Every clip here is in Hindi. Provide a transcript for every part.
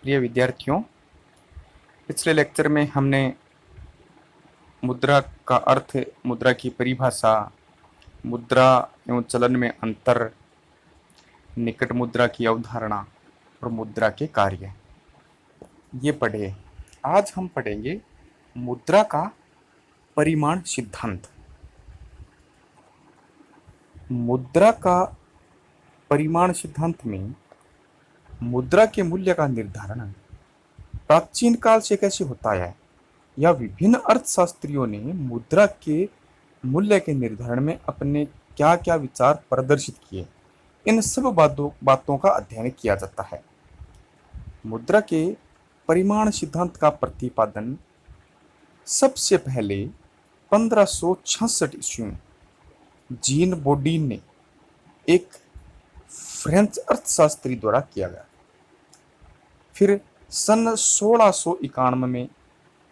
प्रिय विद्यार्थियों, पिछले लेक्चर में हमने मुद्रा का अर्थ, मुद्रा की परिभाषा, मुद्रा एवं चलन में अंतर, निकट मुद्रा की अवधारणा और मुद्रा के कार्य ये पढ़े। आज हम पढ़ेंगे मुद्रा का परिमाण सिद्धांत। मुद्रा का परिमाण सिद्धांत में मुद्रा के मूल्य का निर्धारण प्राचीन काल से कैसे होता है या विभिन्न अर्थशास्त्रियों ने मुद्रा के मूल्य के निर्धारण में अपने क्या क्या विचार प्रदर्शित किए, इन सब बातों का अध्ययन किया जाता है। मुद्रा के परिमाण सिद्धांत का प्रतिपादन सबसे पहले 1566 ईस्वी में जीन बोडीन ने एक फ्रेंच अर्थशास्त्री द्वारा किया गया। फिर सन 1691 में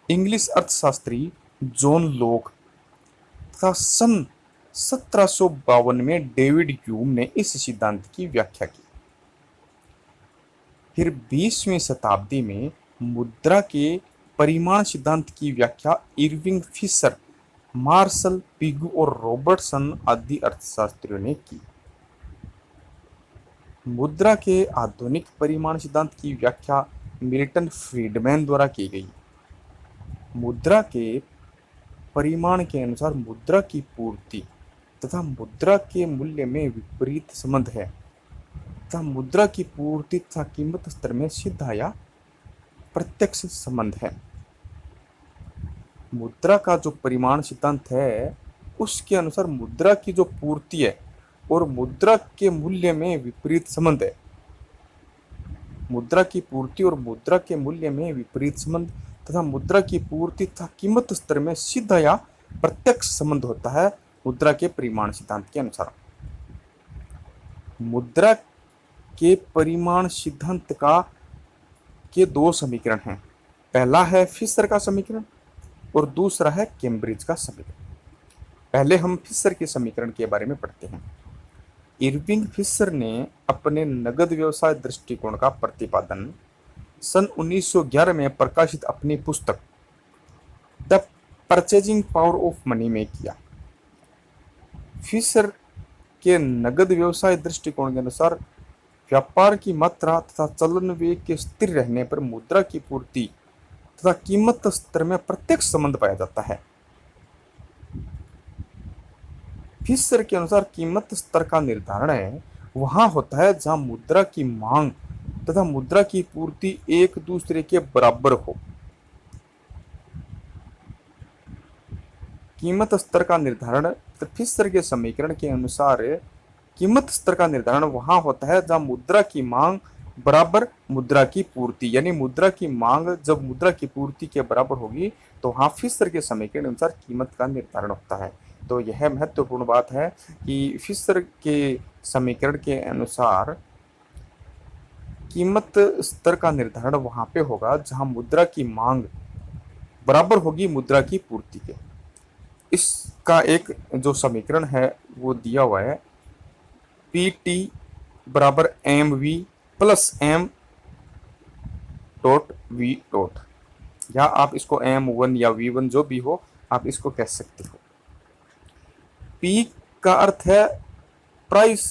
इंग्लिश अर्थशास्त्री जॉन लॉक तथा सन 1752 में डेविड ह्यूम ने इस सिद्धांत की व्याख्या की। फिर 20वीं शताब्दी में मुद्रा के परिमाण सिद्धांत की व्याख्या इरविंग फिशर, मार्शल पिगू और रॉबर्टसन आदि अर्थशास्त्रियों ने की। मुद्रा के आधुनिक परिमाण सिद्धांत की व्याख्या मिल्टन फ्रीडमैन द्वारा की गई। मुद्रा के परिमाण के अनुसार मुद्रा की पूर्ति तथा मुद्रा के मूल्य में विपरीत संबंध है तथा मुद्रा की पूर्ति तथा कीमत स्तर में सीधा या प्रत्यक्ष संबंध है। मुद्रा का जो परिमाण सिद्धांत है उसके अनुसार मुद्रा की जो पूर्ति है और मुद्रा के मूल्य में विपरीत संबंध है। मुद्रा की पूर्ति और मुद्रा के मूल्य में विपरीत संबंध तथा मुद्रा की पूर्ति तथा कीमत स्तर में सीधा या प्रत्यक्ष संबंध होता है मुद्रा के परिमाण सिद्धांत के अनुसार। मुद्रा के परिमाण सिद्धांत के दो समीकरण हैं। पहला है फिशर का समीकरण और दूसरा है कैम्ब्रिज का समीकरण। पहले हम फिशर के समीकरण के बारे में पढ़ते हैं। इरविंग फिशर ने अपने नगद व्यवसाय दृष्टिकोण का प्रतिपादन सन 1911 में प्रकाशित अपनी पुस्तक the purchasing power of money में किया। फिशर के नगद व्यवसाय दृष्टिकोण के अनुसार व्यापार की मात्रा तथा चलन वेग के स्थिर रहने पर मुद्रा की पूर्ति तथा कीमत स्तर में प्रत्यक्ष संबंध पाया जाता है। फिशर के अनुसार कीमत स्तर का निर्धारण वहां होता है जहां मुद्रा की मांग तथा मुद्रा की पूर्ति एक दूसरे के बराबर हो। कीमत स्तर का निर्धारण फिशर के समीकरण के अनुसार कीमत स्तर का निर्धारण वहां होता है जहां मुद्रा की मांग बराबर मुद्रा की पूर्ति, यानी मुद्रा की मांग जब मुद्रा की पूर्ति के बराबर होगी तो वहां फिशर के समीकरण के अनुसार कीमत का निर्धारण होता है। तो यह महत्वपूर्ण बात है कि फिशर के समीकरण के अनुसार कीमत स्तर का निर्धारण वहां पे होगा जहां मुद्रा की मांग बराबर होगी मुद्रा की पूर्ति के। इसका एक जो समीकरण है वो दिया हुआ है, पी टी बराबर M V plus M dot V dot, या आप इसको M1 या V1 जो भी हो आप इसको कह सकते हो। P का अर्थ है प्राइस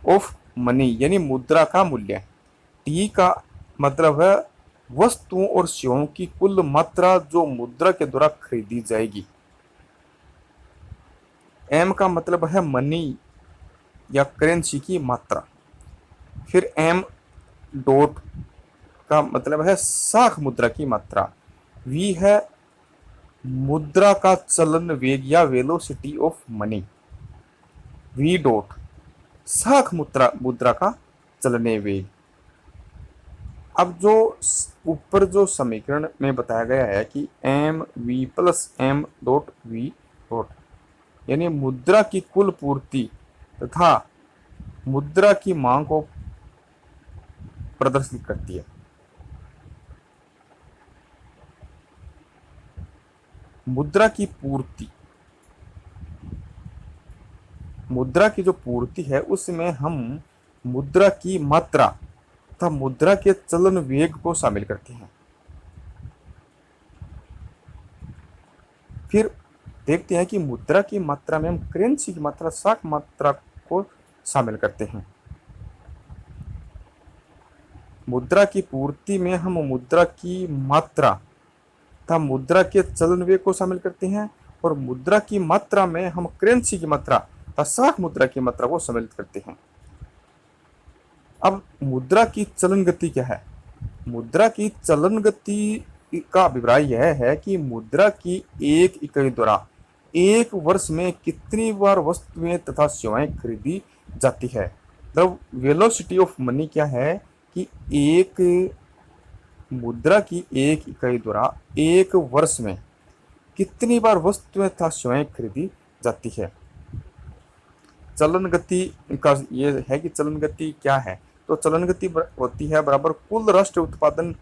ऑफ मनी, यानी मुद्रा का मूल्य। T का मतलब है वस्तुओं और सेवाओं की कुल मात्रा जो मुद्रा के द्वारा खरीदी जाएगी। M का मतलब है मनी या करेंसी की मात्रा। फिर M डॉट का मतलब है साख मुद्रा की मात्रा। V है मुद्रा का चलन वेग या velocity of money. V dot साख मुद्रा का चलने वेग। अब जो ऊपर जो समीकरण में बताया गया है कि M V plus M dot V dot, यानी मुद्रा की कुल पूर्ति तथा मुद्रा की मांग को प्रदर्शित करती है। मुद्रा की पूर्ति, मुद्रा की जो पूर्ति है उसमें हम मुद्रा की मात्रा तथा मुद्रा के चलन वेग को शामिल करते हैं। फिर देखते हैं कि मुद्रा की मात्रा में हम करेंसी की मात्रा, साख मात्रा को शामिल करते हैं। मुद्रा की पूर्ति में हम मुद्रा की मात्रा तथा मुद्रा के चलन वेग को शामिल करते हैं, और मुद्रा की मात्रा में हम करेंसी की मात्रा तथा साख मुद्रा की मात्रा को सम्मिलित करते हैं। अब मुद्रा की चलन गति क्या है? मुद्रा की चलन गति का अभिप्राय यह है कि मुद्रा की एक इकाई द्वारा एक वर्ष में कितनी बार वस्तुएं तथा सेवाएं खरीदी जाती है। द वेलोसिटी ऑफ मनी क्या है कि एक मुद्रा की एक इकाई द्वारा एक वर्ष में कितनी बार वस्तुएं तथा सेवाएं खरीदी जाती है। चलन गति का ये है कि चलन गति क्या है, तो चलन गति होती है बराबर कुल राष्ट्रीय उत्पादन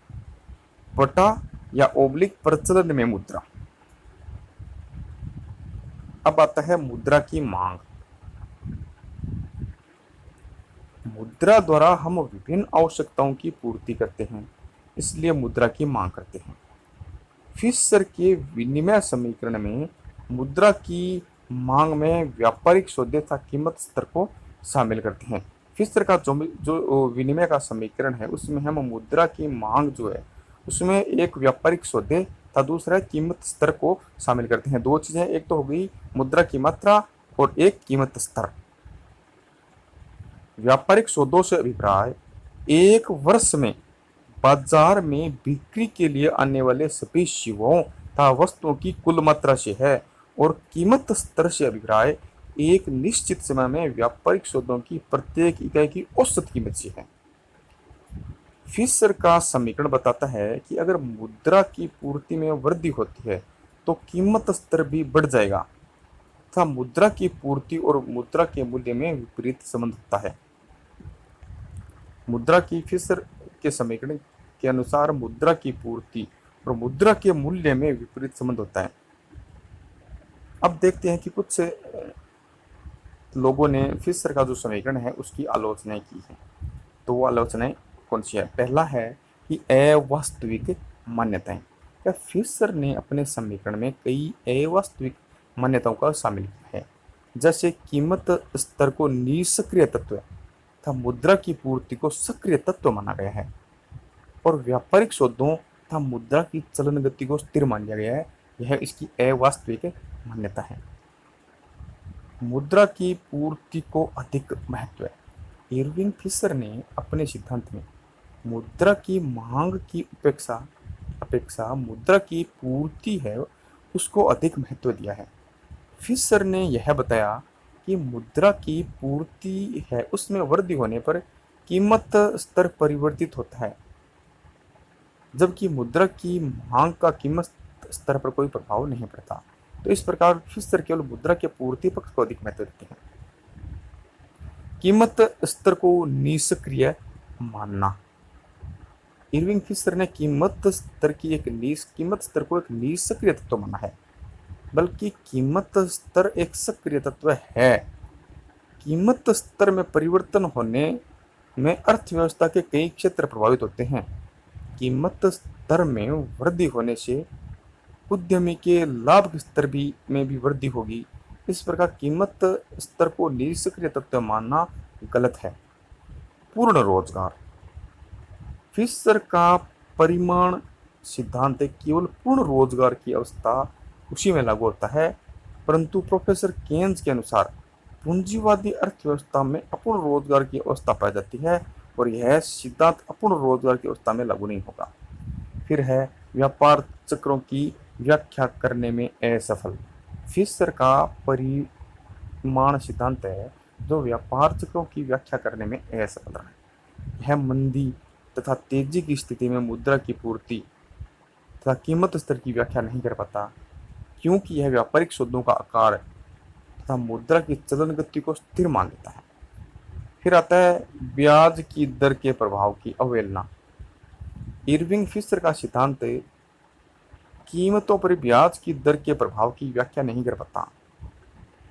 बटा या ओब्लिक प्रचलन में मुद्रा। अब आता है मुद्रा की मांग। मुद्रा द्वारा हम विभिन्न आवश्यकताओं की पूर्ति करते हैं, इसलिए मुद्रा की मांग करते हैं। फिशर के विनिमय समीकरण में मुद्रा की मांग में व्यापारिक सौदे तथा कीमत स्तर को शामिल करते हैं। फिशर का जो विनिमय का समीकरण है उसमें हम मुद्रा की मांग जो है उसमें एक व्यापारिक सौदे तथा दूसरा कीमत स्तर को शामिल करते हैं। दो चीजें, एक तो हो गई मुद्रा की मात्रा और एक कीमत स्तर। व्यापारिक सौदों से अभिप्राय एक वर्ष में बाजार में बिक्री के लिए आने वाले सभी सेवाओं तथा वस्तुओं की कुल मात्रा से है, और कीमत स्तर से अभिप्राय एक निश्चित समय में व्यापारिक सौदों की प्रत्येक इकाई की औसत कीमत से है। फिशर का समीकरण बताता है कि अगर मुद्रा की पूर्ति में वृद्धि होती है तो कीमत स्तर भी बढ़ जाएगा तथा मुद्रा की पूर्ति और मुद्रा के मूल्य में विपरीत संबंध होता है। मुद्रा की फिशर के समीकरण के अनुसार मुद्रा की पूर्ति और मुद्रा के मूल्य में विपरीत संबंध होता है। अब देखते हैं कि कुछ लोगों ने फिशर का जो समीकरण है उसकी आलोचनाएं की है। तो वो आलोचनाएं कौन सी है? पहला है कि अवास्तविक मान्यताएं। क्या फिशर ने अपने समीकरण में कई अवास्तविक मान्यताओं का शामिल किया है, जैसे कीमत स्तर को निष्क्रिय तत्व तथा मुद्रा की पूर्ति को सक्रिय तत्व माना गया है, और व्यापारिक सौदों तथा मुद्रा की चलन गति को स्थिर मान लिया गया है। यह इसकी अवास्तविक मान्यता है। मुद्रा की पूर्ति को अधिक महत्व है। इरविंग फिशर ने अपने सिद्धांत में मुद्रा की मांग की अपेक्षा मुद्रा की पूर्ति है उसको अधिक महत्व दिया है। फिशर ने यह बताया कि मुद्रा की पूर्ति है उसमें वृद्धि होने पर कीमत स्तर परिवर्तित होता है, जबकि मुद्रा की मांग का कीमत स्तर पर कोई प्रभाव नहीं पड़ता। तो इस प्रकार फिशर केवल मुद्रा के पूर्ति पक्ष को अधिक महत्व देते हैं। कीमत स्तर को निष्क्रिय मानना। इरविंग फिशर ने कीमत स्तर को एक निष्क्रिय तत्व माना है, बल्कि कीमत स्तर एक सक्रिय तत्व है। कीमत स्तर में परिवर्तन होने में अर्थव्यवस्था के कई क्षेत्र प्रभावित होते हैं। कीमत स्तर में वृद्धि होने से उद्यमी के लाभ के स्तर में भी वृद्धि होगी। इस प्रकार कीमत स्तर को निष्क्रिय तत्व मानना गलत है। पूर्ण रोजगार। फिशर का परिमाण सिद्धांत केवल पूर्ण रोजगार की अवस्था उसी में लागू होता है, परंतु प्रोफेसर केन्स के अनुसार पूंजीवादी अर्थव्यवस्था में अपूर्ण रोजगार की अवस्था पाई जाती है, और यह सिद्धांत अपूर्ण रोजगार की अवस्था में लागू नहीं होगा। फिर है व्यापार चक्रों की व्याख्या करने में असफल। फिशर का परिमाण सिद्धांत है जो व्यापार चक्रों की व्याख्या करने में असफल रहा है। यह मंदी तथा तेजी की स्थिति में मुद्रा की पूर्ति तथा कीमत स्तर की व्याख्या नहीं कर पाता, क्योंकि यह व्यापारिक सौदों का आकार तथा मुद्रा की चलन गति को स्थिर मान लेता है। फिर आता है ब्याज की दर के प्रभाव की अवहेलना। इरविंग फिशर का सिद्धांत कीमतों पर ब्याज की दर के प्रभाव की व्याख्या नहीं कर पाता।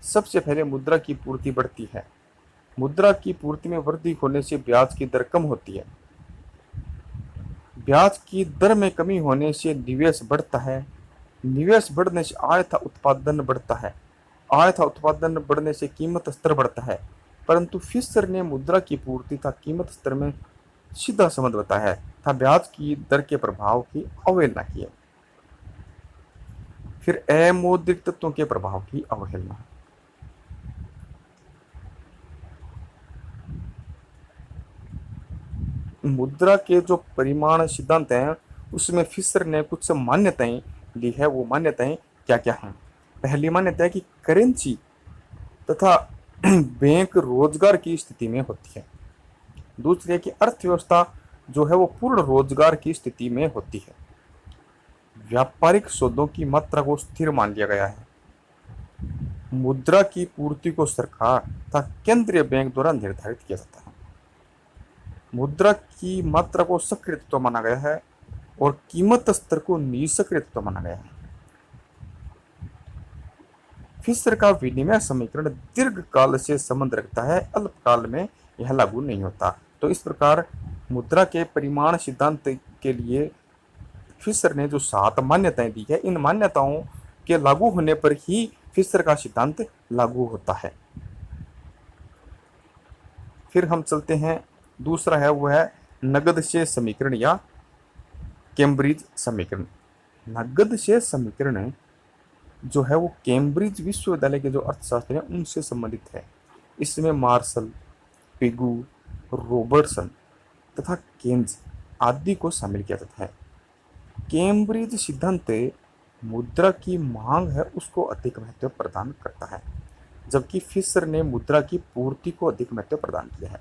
सबसे पहले मुद्रा की पूर्ति बढ़ती है। मुद्रा की पूर्ति में वृद्धि होने से ब्याज की दर कम होती है। ब्याज की दर में कमी होने से निवेश बढ़ता है, निवेश बढ़ने से आय तथा उत्पादन बढ़ता है, आय तथा उत्पादन बढ़ने से कीमत स्तर बढ़ता है। परंतु फिशर ने मुद्रा की पूर्ति तथा कीमत स्तर में सीधा संबंध बताया है तथा ब्याज की दर के प्रभाव की अवहेलना की है। फिर अमौद्रिक तत्वों के प्रभाव की अवहेलना। मुद्रा के जो परिमाण सिद्धांत हैं उसमें फिशर ने कुछ मान्यताएं ली है। वो मान्यताएं क्या क्या हैं? पहली मान्यता है कि करेंसी तथा बैंक रोजगार की स्थिति में होती है। दूसरी है कि अर्थव्यवस्था जो है वो पूर्ण रोजगार की स्थिति में होती है। व्यापारिक सौदों की मात्रा को स्थिर मान लिया गया है। मुद्रा की पूर्ति को सरकार तथा केंद्रीय बैंक द्वारा निर्धारित किया जाता है। मुद्रा की मात्रा को सक्रिय तत्व माना गया है और कीमत स्तर को निष्क्रिय तत्व माना गया है। फिशर का विनिमय समीकरण दीर्घकाल से संबंध रखता है, अल्पकाल में यह लागू नहीं होता। तो इस प्रकार मुद्रा के परिमाण सिद्धांत के लिए फिशर ने जो 7 मान्यताएं दी है, इन मान्यताओं के लागू होने पर ही फिशर का सिद्धांत लागू होता है। फिर हम चलते हैं, दूसरा है वो है नगद शेष समीकरण या कैम्ब्रिज समीकरण। नगद शेष समीकरण जो है वो कैम्ब्रिज विश्वविद्यालय के जो अर्थशास्त्री हैं उनसे संबंधित है। इसमें मार्शल, पिगू, रॉबर्टसन तथा केन्स आदि को शामिल किया जाता है। कैम्ब्रिज सिद्धांत मुद्रा की मांग है उसको अधिक महत्व प्रदान करता है, जबकि फिशर ने मुद्रा की पूर्ति को अधिक महत्व प्रदान किया है।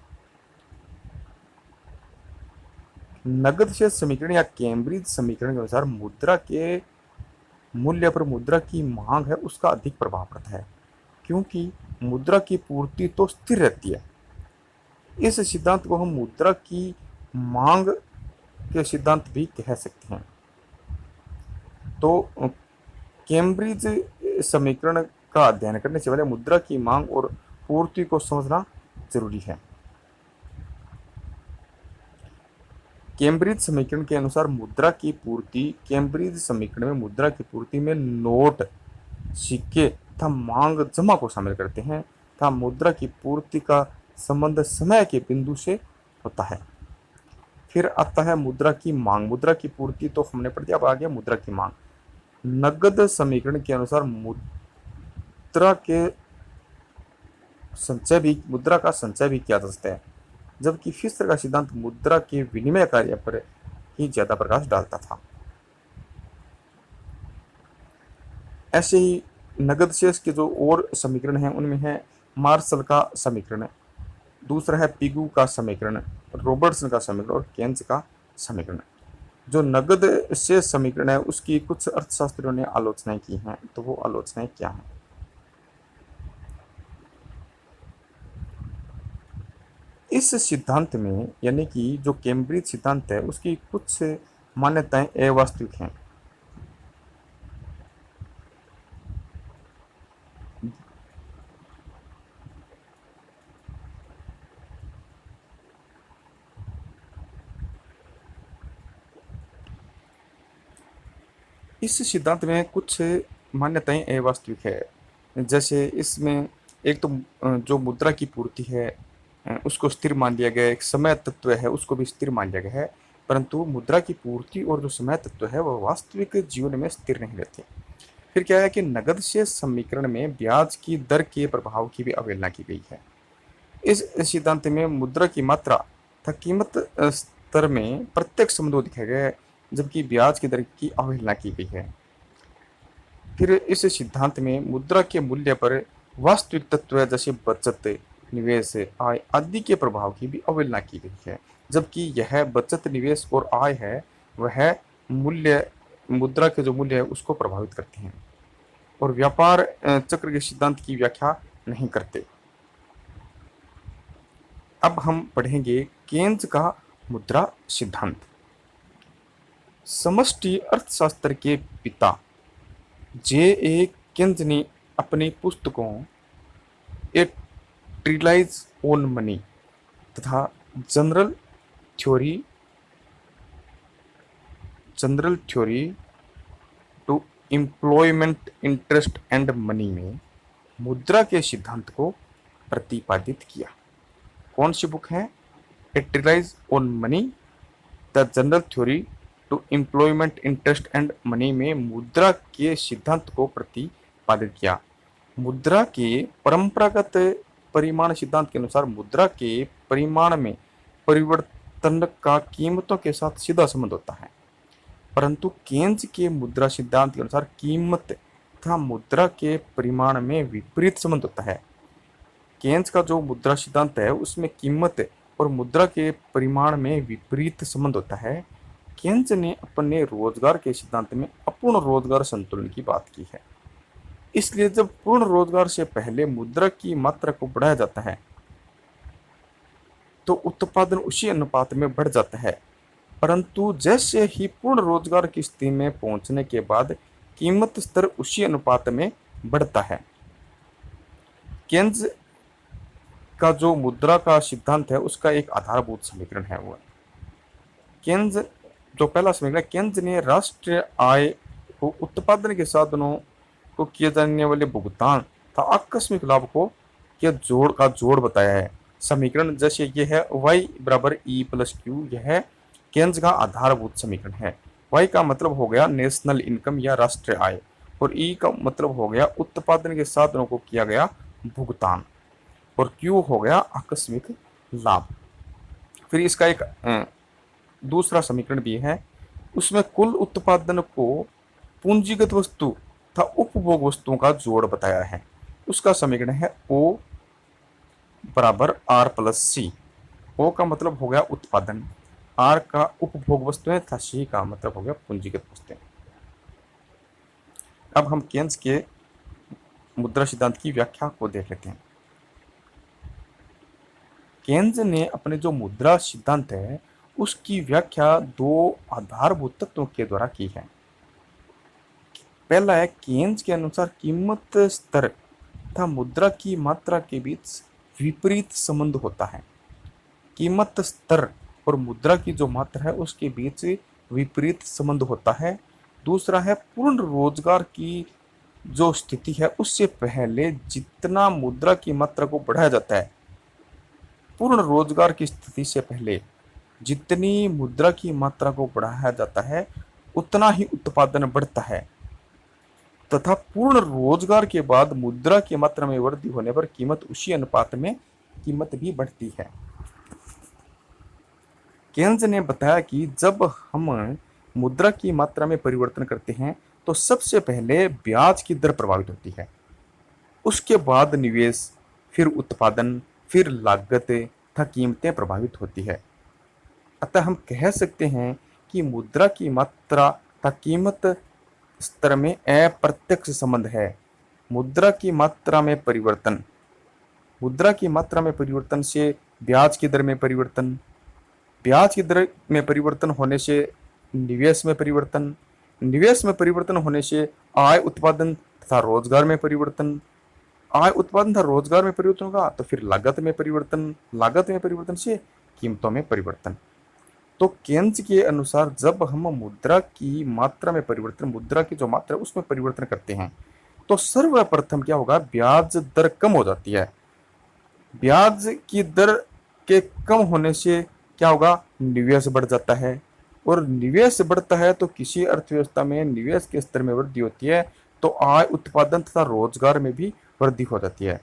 नगद शेष समीकरण या कैम्ब्रिज समीकरण के अनुसार मुद्रा के मूल्य पर मुद्रा की मांग है उसका अधिक प्रभाव पड़ता है, क्योंकि मुद्रा की पूर्ति तो स्थिर रहती है। इस सिद्धांत को हम मुद्रा की मांग के सिद्धांत भी कह सकते हैं। तो कैम्ब्रिज समीकरण का अध्ययन करने से पहले मुद्रा की मांग और पूर्ति को समझना जरूरी है। कैम्ब्रिज समीकरण के अनुसार मुद्रा की पूर्ति, कैम्ब्रिज समीकरण में मुद्रा की पूर्ति में नोट, सिक्के तथा मांग जमा को शामिल करते हैं तथा मुद्रा की पूर्ति का संबंध समय के बिंदु से होता है। फिर आता है मुद्रा की मांग। मुद्रा की पूर्ति तो हमने पढ़ दिया, अब आ गया मुद्रा की मांग। नगद समीकरण के अनुसार मुद्रा का संचय भी किया जा सकता है, जबकि फिशर का सिद्धांत मुद्रा के विनिमय कार्य पर ही ज्यादा प्रकाश डालता था। ऐसे ही नगद शेष के जो और समीकरण हैं उनमें है मार्शल का समीकरण, दूसरा है पिगू का समीकरण, रॉबर्टसन का समीकरण और केन्स का समीकरण। जो नगद शेष समीकरण है उसकी कुछ अर्थशास्त्रियों ने आलोचनाएं की हैं, तो वो आलोचनाएं क्या हैं? इस सिद्धांत में यानी कि जो कैम्ब्रिज सिद्धांत है उसकी कुछ मान्यताएं अवास्तविक हैं। इस सिद्धांत में कुछ मान्यताएं अवास्तविक है। जैसे इसमें एक तो जो मुद्रा की पूर्ति है उसको स्थिर मान लिया गया है, एक समय तत्व है उसको भी स्थिर मान लिया गया है, परंतु मुद्रा की पूर्ति और जो समय तत्व है वह वास्तविक जीवन में स्थिर नहीं रहते। फिर क्या है कि नगद शेष समीकरण में ब्याज की दर के प्रभाव की भी अवहेलना की गई है। इस सिद्धांत में मुद्रा की मात्रा तथा कीमत स्तर में प्रत्यक्ष संबंध दिखाया गया है, जबकि ब्याज की दर की अवहेलना की गई है। फिर इस सिद्धांत में मुद्रा के मूल्य पर वास्तविक तत्व जैसे बचत, निवेश, आय आदि के प्रभाव की भी अवहेलना की गई है, जबकि यह बचत, निवेश और आय है वह मूल्य मुद्रा के जो मूल्य है उसको प्रभावित करते हैं और व्यापार चक्र के सिद्धांत की व्याख्या नहीं करते। अब हम पढ़ेंगे केन्स का मुद्रा सिद्धांत। समष्टि अर्थशास्त्र के पिता जे केन्स ने अपनी पुस्तकों ए ट्रिलाइज ऑन मनी तथा general theory general theory to employment interest and money में मुद्रा के सिद्धांत को प्रतिपादित किया। कौन सी बुक है? It relies on money, the general theory to employment interest and money में मुद्रा के सिद्धांत को प्रतिपादित किया। मुद्रा के परंपरागत परिमाण सिद्धांत के अनुसार मुद्रा के परिमाण में परिवर्तन का कीमतों के साथ सीधा संबंध होता है, परंतु केन्ज के मुद्रा सिद्धांत के अनुसार कीमत तथा मुद्रा के परिमाण में विपरीत संबंध होता है। केन्ज का जो मुद्रा सिद्धांत है उसमें कीमत और मुद्रा के परिमाण में विपरीत संबंध होता है। केन्ज ने अपने रोजगार के सिद्धांत में अपूर्ण रोजगार संतुलन की बात की है। इसलिए जब पूर्ण रोजगार से पहले मुद्रा की मात्रा को बढ़ाया जाता है तो उत्पादन उसी अनुपात में बढ़ जाता है, परंतु जैसे ही पूर्ण रोजगार की स्थिति में पहुंचने के बाद कीमत स्तर उसी अनुपात में बढ़ता है। केन्ज का जो मुद्रा का सिद्धांत है उसका एक आधारभूत समीकरण है वो केन्ज जो पहला समीकरण, केन्ज ने राष्ट्रीय आय को उत्पादन के साधनों को किए जाने वाले भुगतान तथा आकस्मिक लाभ को के जोड़ बताया है। समीकरण जैसे ये है y बराबर E प्लस क्यू, यह है केन्ज का आधारभूत समीकरण है। y का मतलब हो गया नेशनल इनकम या राष्ट्रीय आय और E का मतलब हो गया उत्पादन के साधनों को किया गया भुगतान और Q हो गया आकस्मिक लाभ। फिर इसका एक दूसरा समीकरण भी है, उसमें कुल उत्पादन को पूंजीगत वस्तु तथा उपभोग वस्तुओं का जोड़ बताया है। उसका समीकरण है O बराबर R प्लस सी। O का मतलब हो गया उत्पादन, R का उपभोग वस्तुएं तथा C का मतलब हो गया पूंजीगत वस्तुएं। अब हम केन्ज के मुद्रा सिद्धांत की व्याख्या को देख लेते हैं। केन्ज ने अपने जो मुद्रा सिद्धांत है उसकी व्याख्या दो आधारभूत तत्वों के द्वारा की है। पहला है, केन्ज के अनुसार कीमत स्तर तथा मुद्रा की मात्रा के बीच विपरीत संबंध होता है। कीमत स्तर और मुद्रा की जो मात्रा है उसके बीच विपरीत संबंध होता है। दूसरा है, पूर्ण रोजगार की जो स्थिति है उससे पहले जितना मुद्रा की मात्रा को बढ़ाया जाता है, पूर्ण रोजगार की स्थिति से पहले जितनी मुद्रा की मात्रा को बढ़ाया जाता है उतना ही उत्पादन बढ़ता है तथा पूर्ण रोजगार के बाद मुद्रा की मात्रा में वृद्धि होने पर कीमत उसी अनुपात में कीमत भी बढ़ती है। केन्ज ने बताया कि जब हम मुद्रा की मात्रा में परिवर्तन करते हैं तो सबसे पहले ब्याज की दर प्रभावित होती है, उसके बाद निवेश, फिर उत्पादन, फिर लागत तथा कीमतें प्रभावित होती है। अतः हम कह सकते हैं कि मुद्रा की मात्रा तथा कीमत स्तर में अप्रत्यक्ष संबंध है। मुद्रा की मात्रा में परिवर्तन, मुद्रा की मात्रा में परिवर्तन से ब्याज की दर में परिवर्तन, ब्याज की दर में परिवर्तन होने से निवेश में परिवर्तन, निवेश में परिवर्तन होने से आय उत्पादन तथा रोजगार में परिवर्तन, आय उत्पादन तथा रोजगार में परिवर्तन होगा तो फिर लागत में परिवर्तन, लागत में परिवर्तन से कीमतों में परिवर्तन। तो केन्ज के अनुसार जब हम मुद्रा की मात्रा में परिवर्तन, मुद्रा की जो मात्रा है उसमें परिवर्तन करते हैं तो सर्वप्रथम क्या होगा, ब्याज दर कम हो जाती है। ब्याज की दर के कम होने से क्या होगा, निवेश बढ़ जाता है और निवेश बढ़ता है तो किसी अर्थव्यवस्था में निवेश के स्तर में वृद्धि होती है तो आय उत्पादन तथा रोजगार में भी वृद्धि हो जाती है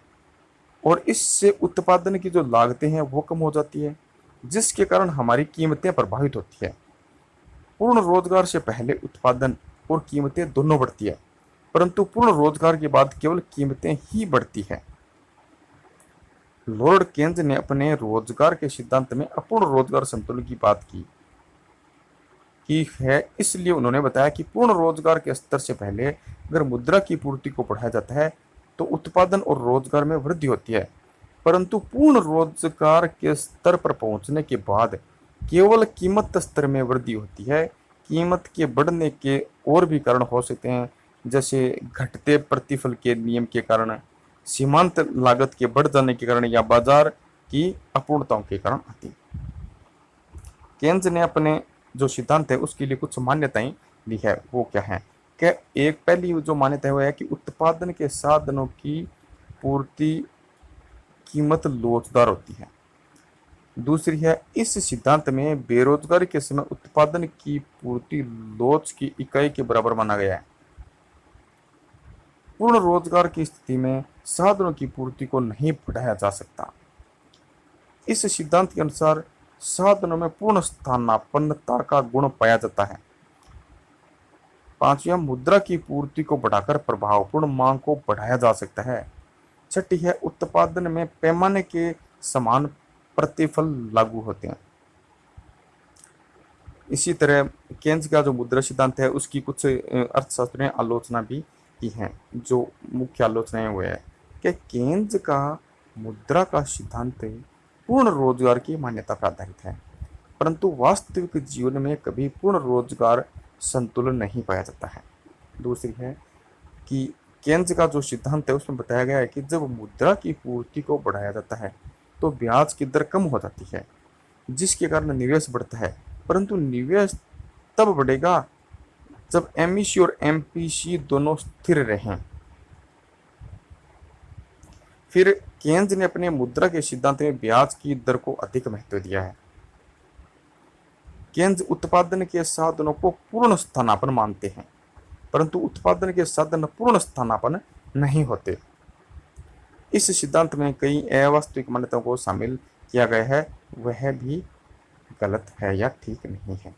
और इससे उत्पादन की जो लागतें हैं वो कम हो जाती है, जिसके कारण हमारी कीमतें प्रभावित होती है। पूर्ण रोजगार से पहले उत्पादन और कीमतें दोनों बढ़ती है, परंतु पूर्ण रोजगार के बाद केवल कीमतें ही बढ़ती है। लॉर्ड केन्ज ने अपने रोजगार के सिद्धांत में अपूर्ण रोजगार संतुलन की बात की है। इसलिए उन्होंने बताया कि पूर्ण रोजगार के स्तर से पहले अगर मुद्रा की पूर्ति को बढ़ाया जाता है तो उत्पादन और रोजगार में वृद्धि होती है, परंतु पूर्ण रोजगार के स्तर पर पहुंचने के बाद केवल कीमत स्तर में वृद्धि होती है। कीमत के बढ़ने के और भी कारण हो सकते हैं, जैसे घटते प्रतिफल के नियम के कारण, सीमांत लागत के बढ़ जाने के कारण या बाजार की अपूर्णताओं के कारण आती। केन्ज ने अपने जो सिद्धांत है उसके लिए कुछ मान्यताएं ली है। वो क्या है कि एक पहली जो मान्यता है वो है कि उत्पादन के साधनों की पूर्ति कीमत लोचदार होती है। दूसरी है, इस सिद्धांत में बेरोजगारी के समय उत्पादन की पूर्ति लोच की इकाई के बराबर माना गया है। पूर्ण रोजगार की स्थिति में साधनों की पूर्ति को नहीं बढ़ाया जा सकता। इस सिद्धांत के अनुसार साधनों में पूर्ण स्थानापन्नता का गुण पाया जाता है। पांचवा, मुद्रा की पूर्ति को बढ़ाकर प्रभावपूर्ण मांग को बढ़ाया जा सकता है। छठी है, उत्पादन में पैमाने के समान प्रतिफल लागू होते हैं। इसी तरह केन्ज का जो मुद्रा सिद्धांत है उसकी कुछ अर्थशास्त्रियों ने आलोचना भी की है। जो मुख्य आलोचनाएं हुए है कि केन्ज का मुद्रा का सिद्धांत पूर्ण रोजगार की मान्यता पर आधारित है, परंतु वास्तविक जीवन में कभी पूर्ण रोजगार संतुलन नहीं पाया जाता है। दूसरी है कि केन्ज का जो सिद्धांत है उसमें बताया गया है कि जब मुद्रा की पूर्ति को बढ़ाया जाता है तो ब्याज की दर कम हो जाती है, जिसके कारण निवेश बढ़ता है, परंतु निवेश तब बढ़ेगा जब एमईसी और एमपीसी दोनों स्थिर रहें। फिर केन्ज ने अपने मुद्रा के सिद्धांत में ब्याज की दर को अधिक महत्व दिया है। केन्ज उत्पादन के साधनों को पूर्ण स्थानापन्न मानते हैं, परंतु उत्पादन के साधन पूर्ण स्थानापन्न नहीं होते। इस सिद्धांत में कई अवास्तविक मान्यताओं को शामिल किया गया है, वह भी गलत है या ठीक नहीं है।